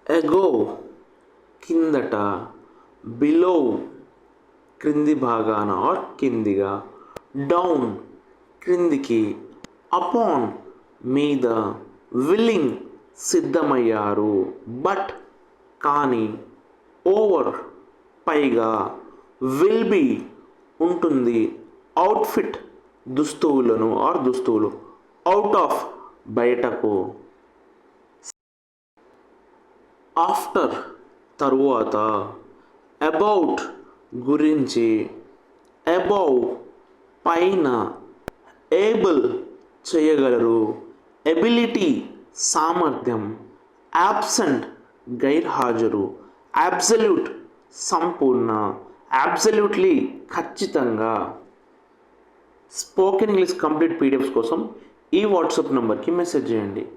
ఎగో కిందట, బిలో క్రింది భాగాన ఆర్ కిందిగా, డౌన్ క్రిందికి, అపాన్ మీద, విల్లింగ్ సిద్ధమయ్యారు, బట్ కానీ, ఓవర్ పైగా, విల్ బి ఉంటుంది, అవుట్ఫిట్ దుస్తువులను ఆర్ దుస్తువులు, అవుట్ ఆఫ్ బయటకు, ఆఫ్టర్ తరువాత, అబౌట్ గురించి, అబౌవ్ పైన, ఏబుల్ చేయగలరు, ఎబిలిటీ సామర్థ్యం, యాబ్సెంట్ గైర్హాజరు, అబ్సల్యూట్ సంపూర్ణ, అబ్సల్యూట్లీ ఖచ్చితంగా. స్పోకెన్ ఇంగ్లీష్ కంప్లీట్ పీడిఎఫ్స్ కోసం ఈ వాట్సాప్ నంబర్కి మెసేజ్ చేయండి.